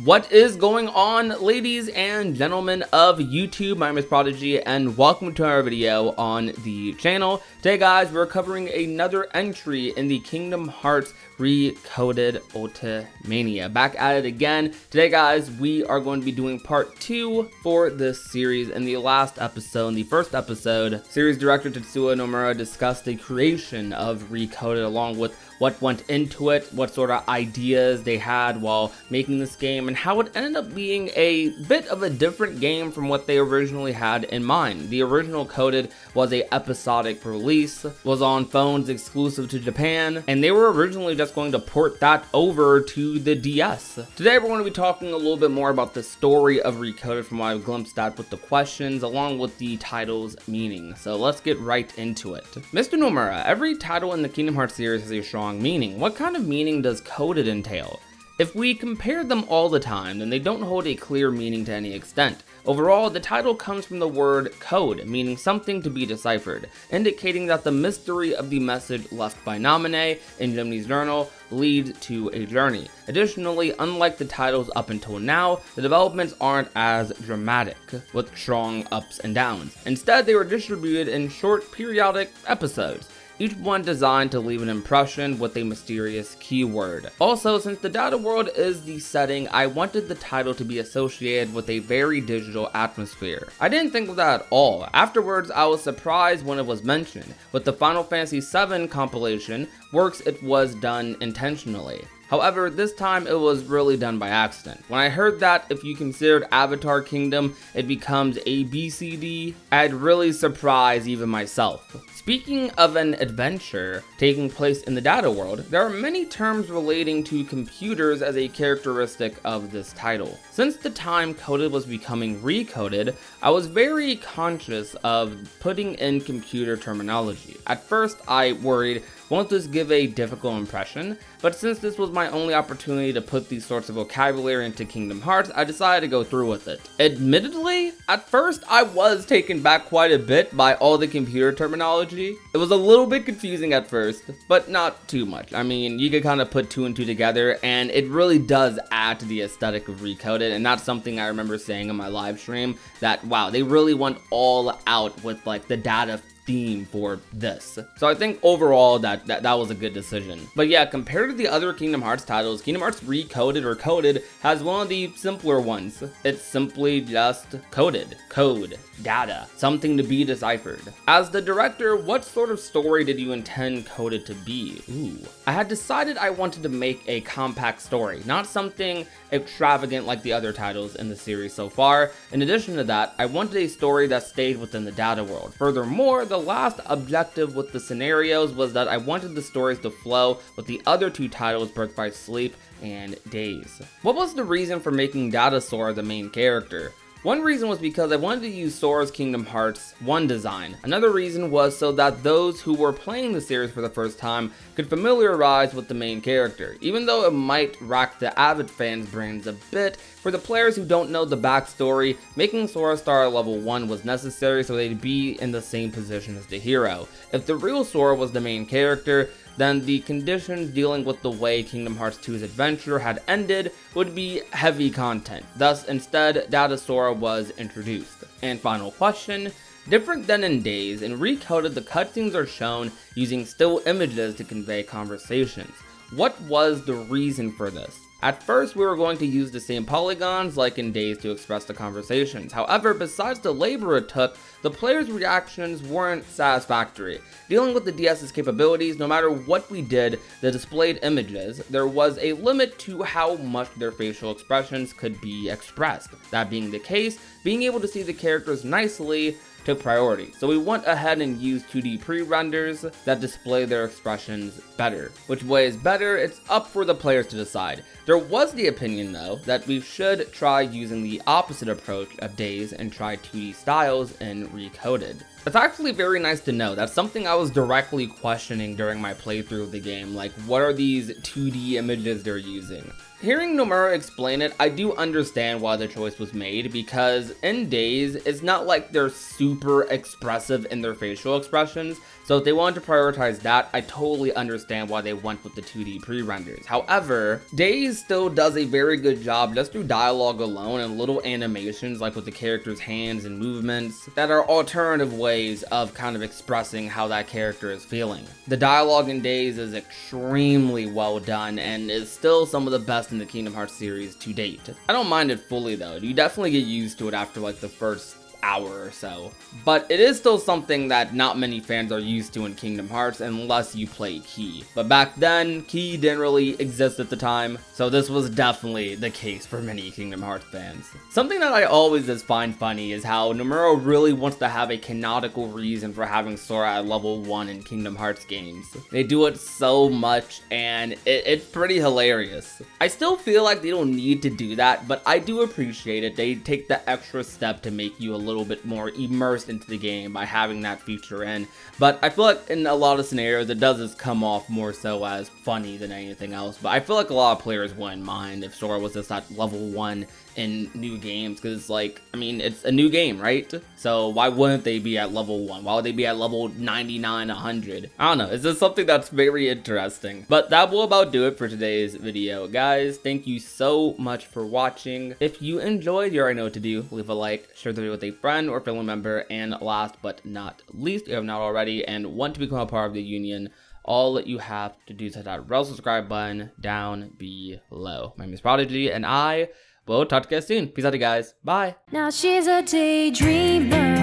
What is going on, ladies and gentlemen of YouTube? My name is Prodigy and welcome to our video on the channel. Today guys, we're covering another entry in the Kingdom Hearts Recoded Ultimania. Back at it again. Today guys, we are going to be doing part 2 for this series. In the last episode, in the first episode, series director Tetsuya Nomura discussed the creation of Recoded along with what went into it, what sort of ideas they had while making this game, and how it ended up being a bit of a different game from what they originally had in mind. The original Coded was a episodic release, was on phones exclusive to Japan, and they were originally just going to port that over to the DS. Today we're going to be talking a little bit more about the story of Recoded from what I've glimpsed at with the questions, along with the title's meaning. So let's get right into it. Mr. Nomura, every title in the Kingdom Hearts series has a strong meaning. What kind of meaning does Coded entail? If we compare them all the time, then they don't hold a clear meaning to any extent. Overall, the title comes from the word code, meaning something to be deciphered, indicating that the mystery of the message left by Naminé in Jiminy's journal leads to a journey. Additionally, unlike the titles up until now, the developments aren't as dramatic, with strong ups and downs. Instead, they were distributed in short, periodic episodes, each one designed to leave an impression with a mysterious keyword. Also, since the data world is the setting, I wanted the title to be associated with a very digital atmosphere. I didn't think of that at all. Afterwards, I was surprised when it was mentioned. With the Final Fantasy VII compilation works, it was done intentionally. However, this time it was really done by accident. When I heard that if you considered Avatar Kingdom, it becomes ABCD, I'd really surprised even myself. Speaking of an adventure taking place in the data world, there are many terms relating to computers as a characteristic of this title. Since the time Coded was becoming Recoded, I was very conscious of putting in computer terminology. At first, I worried, won't this give a difficult impression? But since this was my only opportunity to put these sorts of vocabulary into Kingdom Hearts, I decided to go through with it. Admittedly, at first I was taken back quite a bit by all the computer terminology. It was a little bit confusing at first, but not too much. I mean, you could kind of put 2 and 2 together, and it really does add to the aesthetic of Recoded, and that's something I remember saying in my live stream, that wow, they really went all out with like the data theme for this. So I think overall that was a good decision. But yeah, compared to the other Kingdom Hearts titles, Kingdom Hearts Recoded or Coded has one of the simpler ones. It's simply just coded, code, data, something to be deciphered. As the director, what sort of story did you intend Coded to be? I had decided I wanted to make a compact story, not something extravagant like the other titles in the series so far. In addition to that, I wanted a story that stayed within the data world. Furthermore, the last objective with the scenarios was that I wanted the stories to flow with the other 2 titles, Birth by Sleep and Days. What was the reason for making Data Sora the main character? One reason was because I wanted to use Sora's Kingdom Hearts 1 design. Another reason was so that those who were playing the series for the first time could familiarize with the main character. Even though it might rack the avid fans' brains a bit, for the players who don't know the backstory, making Sora Star level 1 was necessary so they'd be in the same position as the hero. If the real Sora was the main character, then the conditions dealing with the way Kingdom Hearts 2's adventure had ended would be heavy content. Thus, instead, Data Sora was introduced. And final question, different than in Days, in Recoded the cutscenes are shown using still images to convey conversations. What was the reason for this? At first, we were going to use the same polygons like in Days to express the conversations. However, besides the labor it took, the players' reactions weren't satisfactory. Dealing with the DS's capabilities, no matter what we did, the displayed images, there was a limit to how much their facial expressions could be expressed. That being the case, being able to see the characters nicely took priority. So we went ahead and used 2D pre-renders that display their expressions better. Which way is better? It's up for the players to decide. There was the opinion though that we should try using the opposite approach of Days and try 2D styles in Recoded. It's actually very nice to know. That's something I was directly questioning during my playthrough of the game, like what are these 2D images they're using? Hearing Nomura explain it, I do understand why the choice was made, because in Days, it's not like they're super expressive in their facial expressions, so if they wanted to prioritize that, I totally understand why they went with the 2D pre-renders. However, Days still does a very good job just through dialogue alone and little animations like with the character's hands and movements that are alternative ways of kind of expressing how that character is feeling. The dialogue in Days is extremely well done and is still some of the best in the Kingdom Hearts series to date. I don't mind it fully though. You definitely get used to it after like the first hour or so, but it is still something that not many fans are used to in Kingdom Hearts unless you play Key. But back then, Key didn't really exist at the time, so this was definitely the case for many Kingdom Hearts fans. Something that I always just find funny is how Nomura really wants to have a canonical reason for having Sora at level 1 in Kingdom Hearts games. They do it so much, and it's pretty hilarious. I still feel like they don't need to do that, but I do appreciate it. They take the extra step to make you a little bit more immersed into the game by having that feature in, but I feel like in a lot of scenarios it does just come off more so as funny than anything else. But I feel like a lot of players wouldn't mind if Sora was just at level 1 in new games, because it's like, I mean, it's a new game, right? So why wouldn't they be at level 1? Why would they be at level 99, 100? I don't know, it's just something that's very interesting. But that will about do it for today's video, guys. Thank you so much for watching. If you enjoyed, you already know what to do. Leave a like, share the video with a friend or family member, and last but not least, if you have not already and want to become a part of the Union, all that you have to do is hit that red subscribe button down below. My name is Prodigy, and I will talk to you guys soon. Peace out, you guys. Bye. Now she's a daydreamer.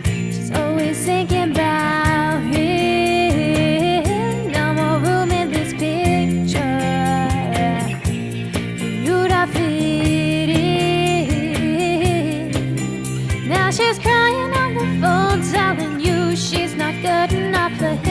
She's always thinking about him. No more room in this picture for you to fit in. Now she's crying on the phone, telling you she's not good enough for him.